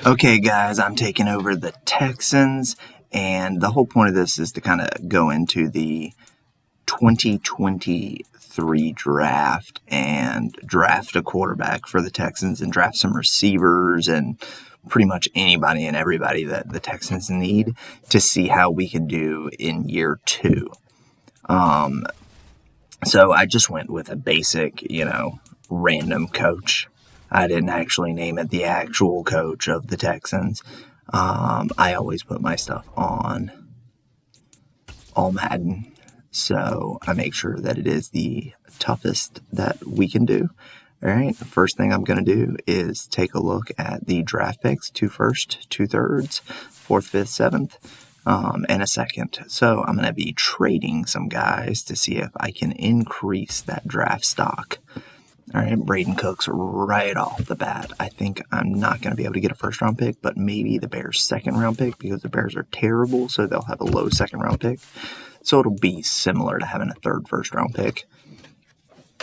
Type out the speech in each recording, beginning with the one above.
Okay, guys, I'm taking over the Texans, and the whole point of this is to kind of go into the 2023 draft and draft a quarterback for the Texans and draft some receivers and pretty much anybody and everybody that the Texans need to see how we can do in year two. So I just went with a basic, random coach. I didn't actually name it the actual coach of the Texans. I always put my stuff on MAdden, so I make sure that it is the toughest that we can do. All right, the first thing I'm going to do is take a look at the draft picks, 2 first, 2 thirds, 4th, 5th, 7th, and a second. So I'm going to be trading some guys to see if I can increase that draft stock. All right, Braden Cooks right off the bat. I think I'm not going to be able to get a first-round pick, but maybe the Bears' second-round pick because the Bears are terrible, so they'll have a low second-round pick. So it'll be similar to having a third first-round pick.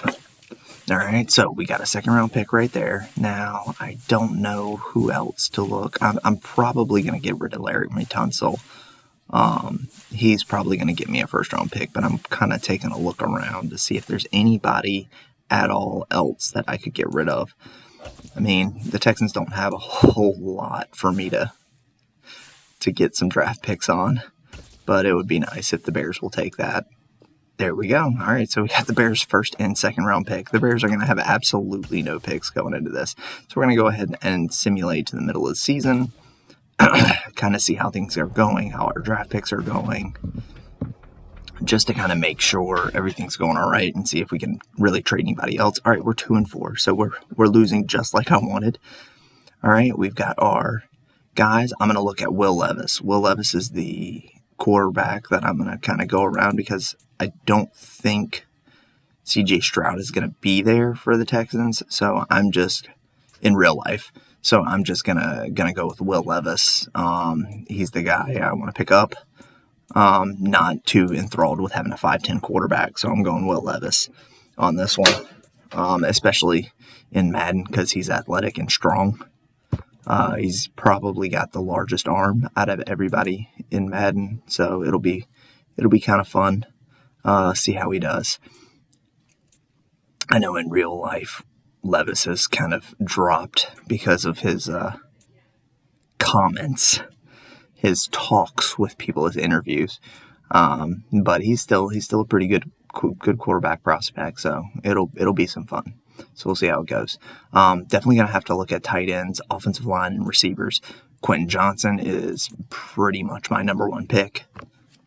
All right, so we got a second-round pick right there. Now, I don't know who else to look. I'm probably going to get rid of Larry Tunsil. He's probably going to get me a first-round pick, but I'm kind of taking a look around to see if there's anybody at all else that I could get rid of. I mean, the Texans don't have a whole lot for me to get some draft picks on, but it would be nice if the Bears will take that. There we go. All right, so we got the Bears' first and second round pick. The Bears are going to have absolutely no picks going into this. So we're going to go ahead and simulate to the middle of the season, kind of see how things are going, how our draft picks are going, just to kind of make sure everything's going all right and see if we can really trade anybody else. All right, we're 2-4, so we're losing just like I wanted. All right, we've got our guys. I'm going to look at Will Levis. Will Levis is the quarterback that I'm going to kind of go around because I don't think C.J. Stroud is going to be there for the Texans, so I'm just in real life. So I'm just gonna go with Will Levis. He's the guy I want to pick up. Not too enthralled with having a 5'10 quarterback, so I'm going Will Levis on this one, especially in MAdden because he's athletic and strong. He's probably got the largest arm out of everybody in MAdden, so it'll be kind of fun. See how he does. I know in real life, Levis has kind of dropped because of his comments, his talks with people, his interviews. But he's still a pretty good quarterback prospect, so it'll be some fun. So we'll see how it goes. Definitely going to have to look at tight ends, offensive line, and receivers. Quentin Johnson is pretty much my number one pick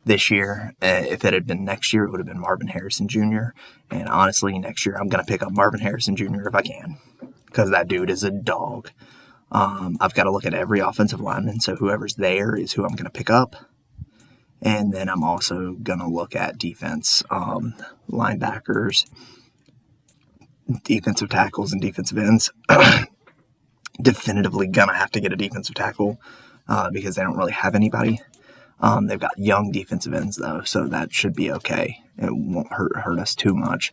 this year. If it had been next year, it would have been Marvin Harrison Jr. And honestly, next year I'm going to pick up Marvin Harrison Jr. if I can because that dude is a dog. I've got to look at every offensive lineman, so whoever's there is who I'm going to pick up. And then I'm also going to look at defense, linebackers, defensive tackles, and defensive ends. Definitively going to have to get a defensive tackle because they don't really have anybody. They've got young defensive ends, though, so that should be okay. It won't hurt us too much.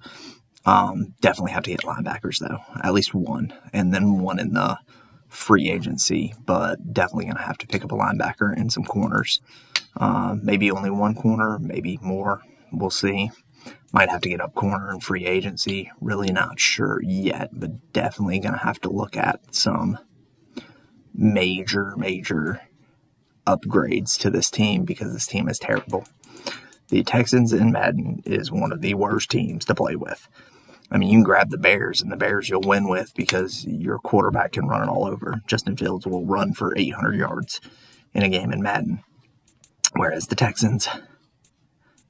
Definitely have to get linebackers, though, at least one, and then one in the free agency, but definitely going to have to pick up a linebacker and some corners. Maybe only one corner, maybe more. We'll see. Might have to get up corner in free agency. Really not sure yet, but definitely going to have to look at some major upgrades to this team because this team is terrible. The Texans in MAdden is one of the worst teams to play with. I mean, you can grab the Bears, and the Bears you'll win with because your quarterback can run it all over. Justin Fields will run for 800 yards in a game in MAdden. Whereas the Texans,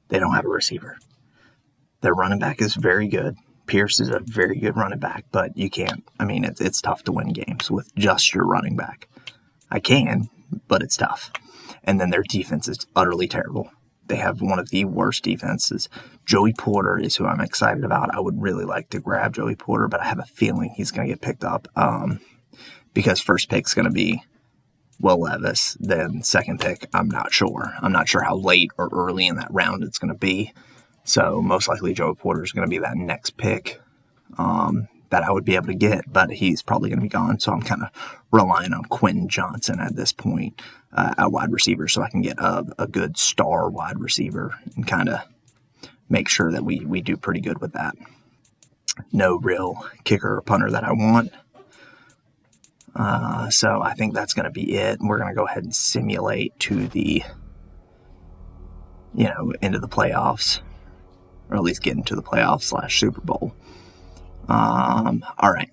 they don't have a receiver. Their running back is very good. Pierce is a very good running back, but you can't. I mean, it's tough to win games with just your running back. I can, but it's tough. And then their defense is utterly terrible. They have one of the worst defenses. Joey Porter is who I'm excited about. I would really like to grab Joey Porter, but I have a feeling he's going to get picked up because first pick's going to be Will Levis. Then second pick, I'm not sure. I'm not sure how late or early in that round it's going to be. So most likely Joey Porter is going to be that next pick. that I would be able to get, but he's probably going to be gone. So I'm kind of relying on Quentin Johnson at this point at wide receiver, so I can get a good star wide receiver and kind of make sure that we do pretty good with that. No real kicker or punter that I want. So I think that's going to be it. We're going to go ahead and simulate to the, into the playoffs, or at least get into the playoffs / Super Bowl. All right.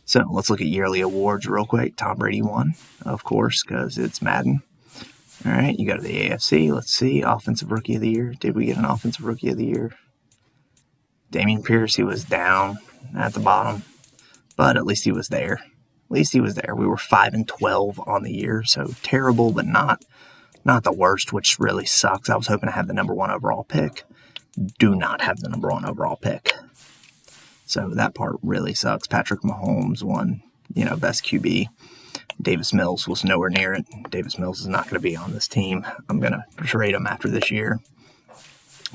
So let's look at yearly awards real quick. Tom Brady won, of course, because it's Madden. All right, you go to the AFC. Let's see. Offensive Rookie of the Year. Did we get an Offensive Rookie of the Year? Dameon Pierce, he was down at the bottom, but at least he was there. We were 5-12 on the year, so terrible, but not the worst, which really sucks. I was hoping to have the number 1 overall pick. Do not have the number 1 overall pick. So that part really sucks. Patrick Mahomes won, best QB. Davis Mills was nowhere near it. Davis Mills is not going to be on this team. I'm going to trade him after this year.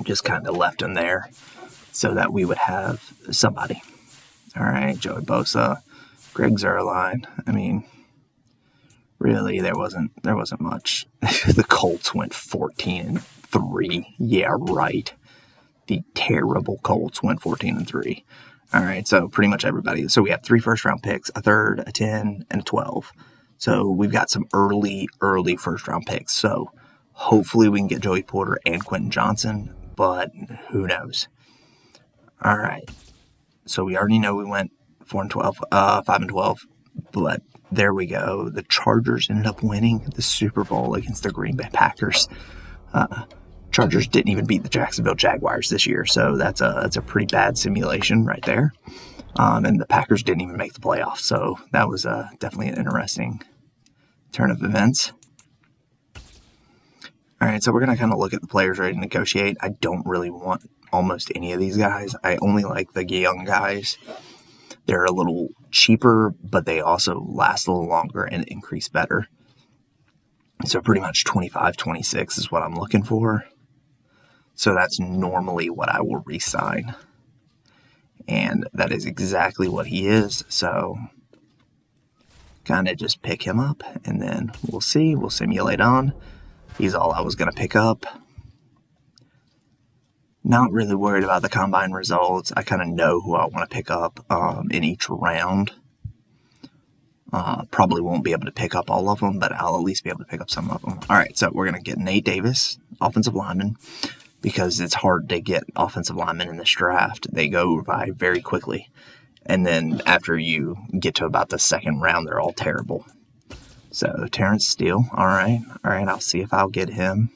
Just kind of left him there so that we would have somebody. All right, Joey Bosa, Greg Zuerlein. I mean, really, there wasn't much. The Colts went 14-3. Yeah, right. The terrible Colts went 14-3. All right, so pretty much everybody. So we have 3 first-round picks, a 3rd, a 10, and a 12. So we've got some early first-round picks. So hopefully we can get Joey Porter and Quentin Johnson, but who knows? All right, so we already know we went 5-12, but there we go. The Chargers ended up winning the Super Bowl against the Green Bay Packers. Chargers didn't even beat the Jacksonville Jaguars this year, so that's a pretty bad simulation right there. And the Packers didn't even make the playoffs, so that was definitely an interesting turn of events. All right, so we're going to kind of look at the players ready to negotiate. I don't really want almost any of these guys. I only like the young guys. They're a little cheaper, but they also last a little longer and increase better. So pretty much 25, 26 is what I'm looking for. So that's normally what I will re-sign. And that is exactly what he is. So kind of just pick him up and then we'll see. We'll simulate on. He's all I was going to pick up. Not really worried about the combine results. I kind of know who I want to pick up in each round. Probably won't be able to pick up all of them, but I'll at least be able to pick up some of them. All right, so we're going to get Nate Davis, offensive lineman, because it's hard to get offensive linemen in this draft. They go by very quickly. And then after you get to about the 2nd round, they're all terrible. So Terrence Steele, all right, I'll see if I'll get him.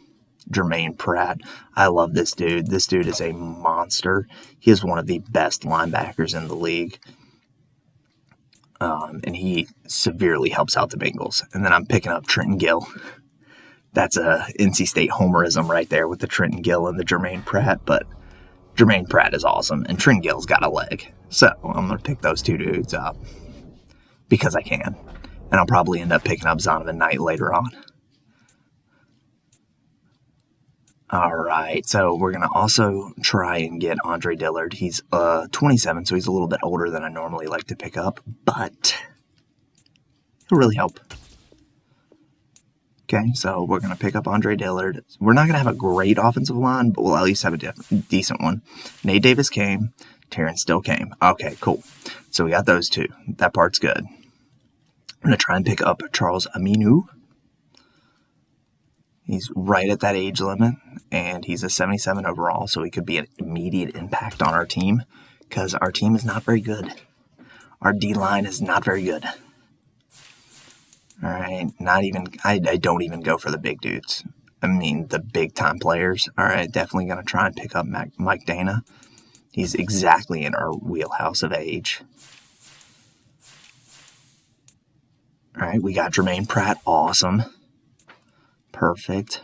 Jermaine Pratt, I love this dude. This dude is a monster. He is one of the best linebackers in the league. And he severely helps out the Bengals. And then I'm picking up Trenton Gill. That's a NC State homerism right there with the Trenton Gill and the Jermaine Pratt. But Jermaine Pratt is awesome, and Trenton Gill's got a leg. So I'm going to pick those 2 dudes up because I can. And I'll probably end up picking up Zonovan Knight later on. All right, so we're going to also try and get Andre Dillard. He's 27, so he's a little bit older than I normally like to pick up, but he'll really help. Okay, so we're going to pick up Andre Dillard. We're not going to have a great offensive line, but we'll at least have a decent one. Nate Davis came. Terrence Steele came. Okay, cool. So we got those 2. That part's good. I'm going to try and pick up Charles Aminu. He's right at that age limit, and he's a 77 overall, so he could be an immediate impact on our team because our team is not very good. Our D-line is not very good. All right, I don't even go for the big dudes. I mean, the big-time players. All right, definitely going to try and pick up Mike Dana. He's exactly in our wheelhouse of age. All right, we got Jermaine Pratt. Awesome. Perfect.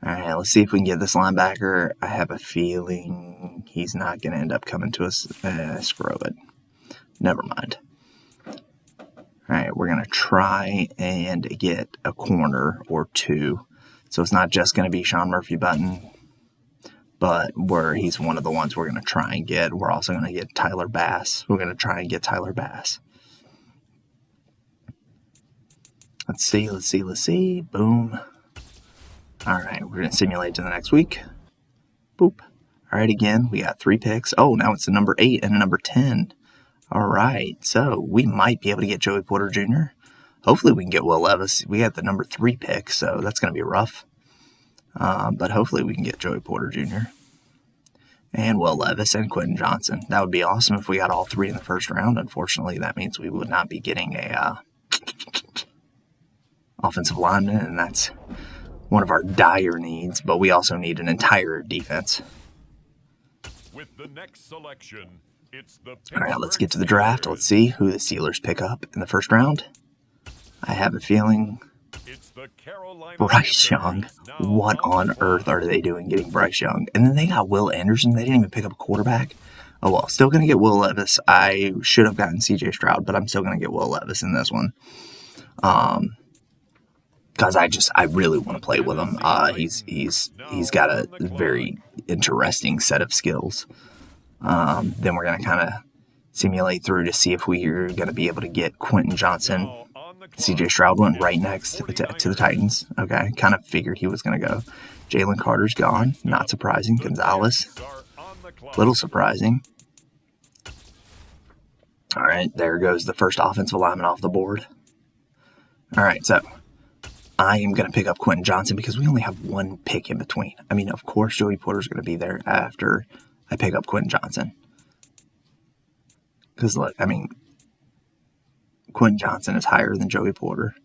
All right, let's see if we can get this linebacker. I have a feeling he's not going to end up coming to us. Screw it. Never mind. All right, we're going to try and get a corner or 2. So it's not just going to be Sean Murphy-Button, but he's one of the ones we're going to try and get. We're also going to get Tyler Bass. We're going to try and get Tyler Bass. Let's see. Boom. All right, we're going to simulate to the next week. Boop. All right, again, we got 3 picks. Oh, now it's a number 8 and a number 10. All right, so we might be able to get Joey Porter Jr. Hopefully we can get Will Levis. We got the number 3 pick, so that's going to be rough. But hopefully we can get Joey Porter Jr. and Will Levis and Quentin Johnson. That would be awesome if we got all 3 in the first round. Unfortunately, that means we would not be getting a offensive lineman, and that's one of our dire needs. But we also need an entire defense. With the next selection, it's the all right, let's get to the draft. Let's see who the Steelers pick up in the first round. I have a feeling Bryce Young. What on earth are they doing getting Bryce Young? And then they got Will Anderson. They didn't even pick up a quarterback. Oh, well, still going to get Will Levis. I should have gotten C.J. Stroud, but I'm still going to get Will Levis in this one. Because I really want to play with him. He's got a very interesting set of skills. Then we're going to kind of simulate through to see if we're going to be able to get Quentin Johnson. C.J. Stroud went right next to the Titans. Okay, kind of figured he was going to go. Jalen Carter's gone. Not surprising. Gonzalez, little surprising. All right, there goes the first offensive lineman off the board. All right, so I am going to pick up Quentin Johnson because we only have 1 pick in between. I mean, of course, Joey Porter's going to be there after I pick up Quentin Johnson. Because, look, I mean, Quentin Johnson is higher than Joey Porter.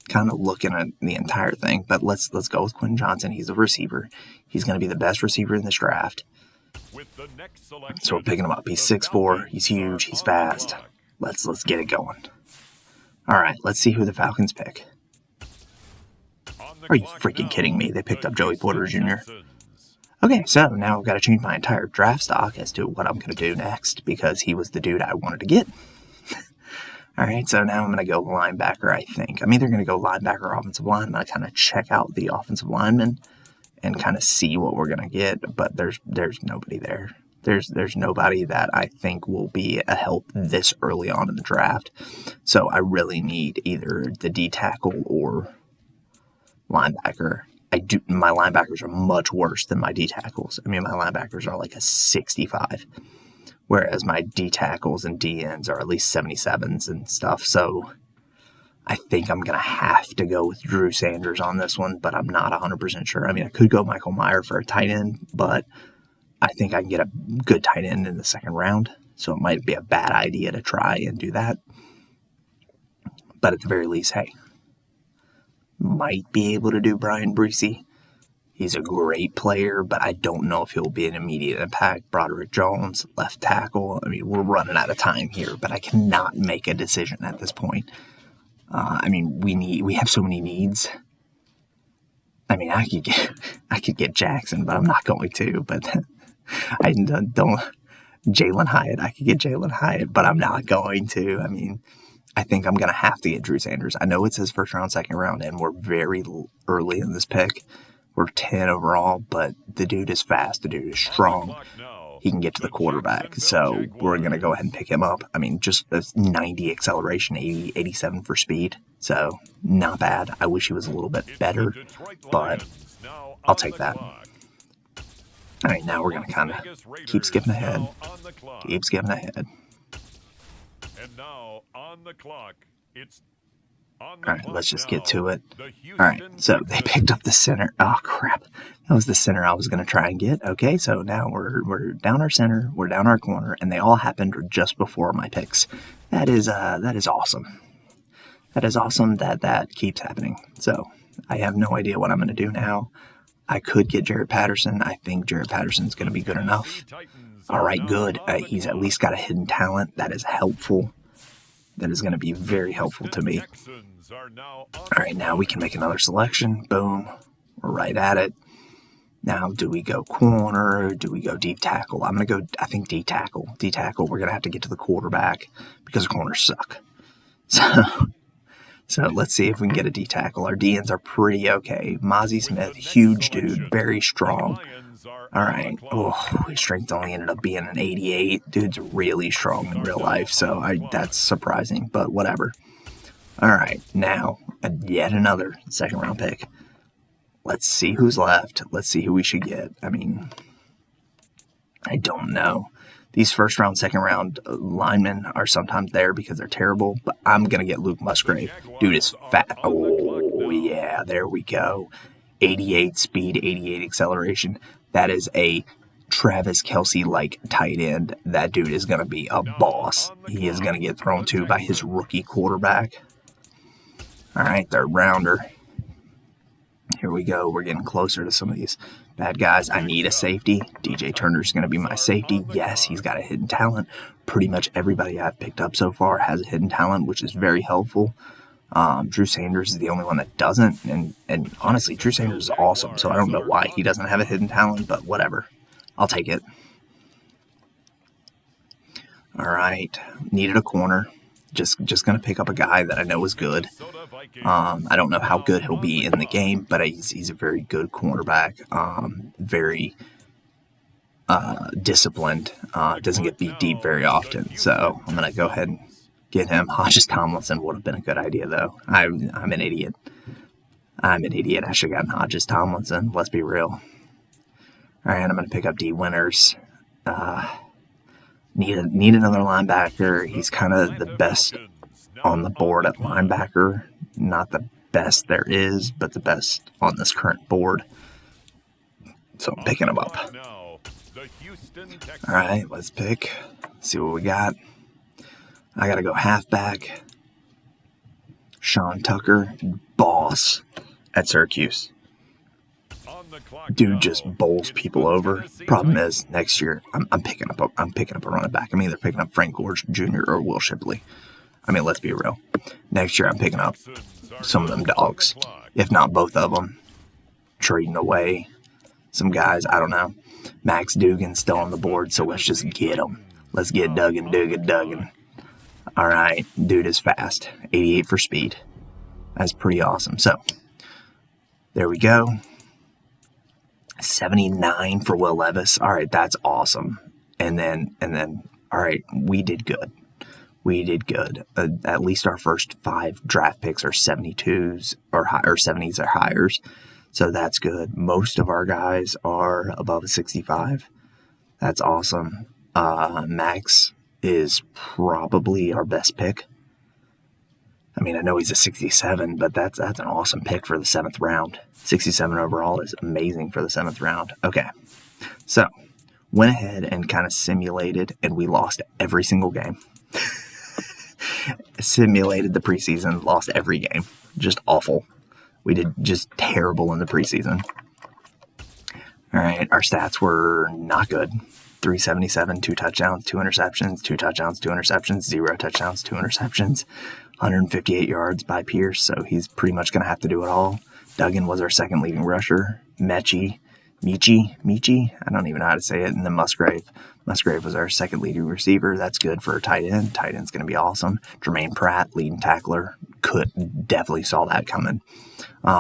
Kind of looking at the entire thing, but let's go with Quentin Johnson. He's a receiver. He's going to be the best receiver in this draft. So we're picking him up. He's 6'4". He's huge. He's fast. Let's get it going. All right, let's see who the Falcons pick. Are you freaking kidding me? They picked up Joey Porter Jr. Okay, so now I've got to change my entire draft stock as to what I'm going to do next because he was the dude I wanted to get. All right, so now I'm going to go linebacker, I think. I'm either going to go linebacker or offensive line. I'm going to kind of check out the offensive lineman and kind of see what we're going to get, but there's nobody there. There's nobody that I think will be a help this early on in the draft. So I really need either the D tackle or linebacker. My linebackers are much worse than my D tackles. I mean, my linebackers are like a 65, whereas my D tackles and D ends are at least 77s and stuff. So I think I'm going to have to go with Drew Sanders on this one, but I'm not 100% sure. I mean, I could go Michael Mayer for a tight end, but I think I can get a good tight end in the second round. So it might be a bad idea to try and do that. But at the very least, hey, might be able to do Brian Breesy. He's a great player, but I don't know if he'll be an immediate impact. Broderick Jones, left tackle. I mean, we're running out of time here, but I cannot make a decision at this point. I mean, we have so many needs. I mean, I could get Jackson, but I'm not going to. But I don't. Jalen Hyatt, I could get Jalen Hyatt, but I'm not going to. I mean, I think I'm going to have to get Drew Sanders. I know it says first round, second round, and we're very early in this pick. We're 10 overall, but the dude is fast. The dude is strong. He can get to the quarterback. So we're going to go ahead and pick him up. I mean, just a 90 acceleration, 80, 87 for speed. So not bad. I wish he was a little bit better, but I'll take that. All right, now we're going to kind of keep skipping ahead. Keep skipping ahead. And now on the clock, it's all right, let's just get to it. All right, so they picked up the center. Oh, crap. That was the center I was going to try and get. Okay, so now we're down our center, we're down our corner, and they all happened just before my picks. That is awesome. That is awesome that keeps happening. So I have no idea what I'm going to do now. I could get Jaret Patterson. I think Jaret Patterson's going to be good enough. All right, good. He's at least got a hidden talent. That is helpful. That is going to be very helpful to me. All right, now we can make another selection. Boom. We're right at it. Now, do we go corner or do we go deep tackle? I'm going to go, I think, D tackle. D tackle, we're going to have to get to the quarterback because the corners suck. So let's see if we can get a D tackle. Our D ends are pretty okay. Mozzie Smith, huge dude, very strong. All right. Oh, his strength only ended up being an 88. Dude's really strong in real life, so that's surprising, but whatever. All right, now yet another second round pick. Let's see who's left. Let's see who we should get. I mean, I don't know. These first round, second round linemen are sometimes there because they're terrible, but I'm going to get Luke Musgrave. Dude is fat. Oh, yeah, there we go. 88 speed, 88 acceleration. That is a Travis Kelce-like tight end. That dude is going to be a boss. He is going to get thrown to by his rookie quarterback. All right, third rounder. Here we go. We're getting closer to some of these bad guys. I need a safety. DJ Turner's going to be my safety. Yes, he's got a hidden talent. Pretty much everybody I've picked up so far has a hidden talent, which is very helpful. Drew Sanders is the only one that doesn't. And honestly, Drew Sanders is awesome, so I don't know why he doesn't have a hidden talent, but whatever. I'll take it. All right. Needed a corner. Just going to pick up a guy that I know is good. I don't know how good he'll be in the game, but he's a very good cornerback. Very disciplined. Doesn't get beat deep very often. So I'm going to go ahead and get him. Hodges Tomlinson would have been a good idea, though. I'm an idiot. I should have gotten Hodges Tomlinson. Let's be real. All right, I'm going to pick up D. Winters. Need another linebacker. He's kind of the best on the board at linebacker. Not the best there is, but the best on this current board. So I'm picking him up. All right, let's pick. See what we got. I got to go halfback. Sean Tucker, boss at Syracuse. Dude just bowls people over. Problem is, next year I'm picking up a running back. I'm either picking up Frank Gorge Jr. or Will Shipley. I mean, let's be real. Next year I'm picking up some of them dogs, if not both of them. Trading away some guys. I don't know. Max Dugan's still on the board, so let's just get him. Let's get Duggan. All right, dude is fast. 88 for speed. That's pretty awesome. So there we go. 79 for Will Levis. All right, that's awesome. And then, all right, we did good. At least our first 5 draft picks are 72s or 70s or higher. So that's good. Most of our guys are above a 65. That's awesome. Max is probably our best pick. I mean, I know he's a 67, but that's an awesome pick for the 7th round. 67 overall is amazing for the 7th round. Okay, so went ahead and kind of simulated, and we lost every single game. Simulated the preseason, lost every game. Just awful. We did just terrible in the preseason. All right, our stats were not good. 377, 2 touchdowns, 2 interceptions, 2 touchdowns, 2 interceptions, 0 touchdowns, 2 interceptions. 158 yards by Pierce, so he's pretty much going to have to do it all. Duggan was our second leading rusher. Michi, I don't even know how to say it. And then Musgrave was our second leading receiver. That's good for a tight end. Tight end's going to be awesome. Jermaine Pratt, leading tackler, definitely saw that coming.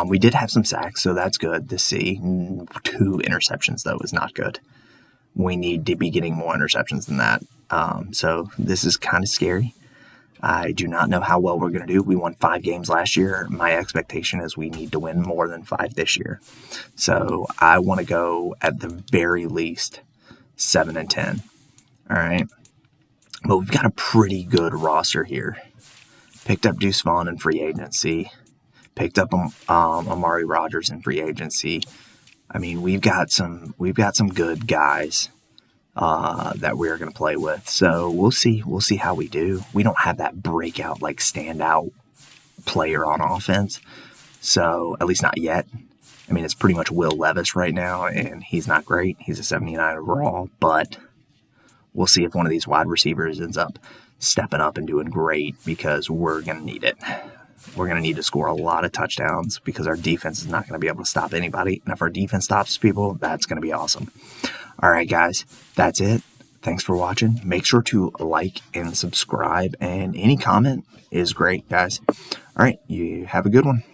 We did have some sacks, so that's good to see. 2 interceptions, though, is not good. We need to be getting more interceptions than that. So this is kind of scary. I do not know how well we're going to do. We won 5 games last year. My expectation is we need to win more than 5 this year. So I want to go at the very least 7-10. All right. But we've got a pretty good roster here. Picked up Deuce Vaughn in free agency. Picked up Amari Rodgers in free agency. I mean, we've got some good guys that we're going to play with. So we'll see how we do. We don't have that breakout, like standout player on offense. So at least not yet. I mean, it's pretty much Will Levis right now, and he's not great. He's a 79 overall, but we'll see if one of these wide receivers ends up stepping up and doing great, because we're going to need it. We're going to need to score a lot of touchdowns because our defense is not going to be able to stop anybody. And if our defense stops people, that's going to be awesome. All right, guys, that's it. Thanks for watching. Make sure to like and subscribe, and any comment is great, guys. All right, you have a good one.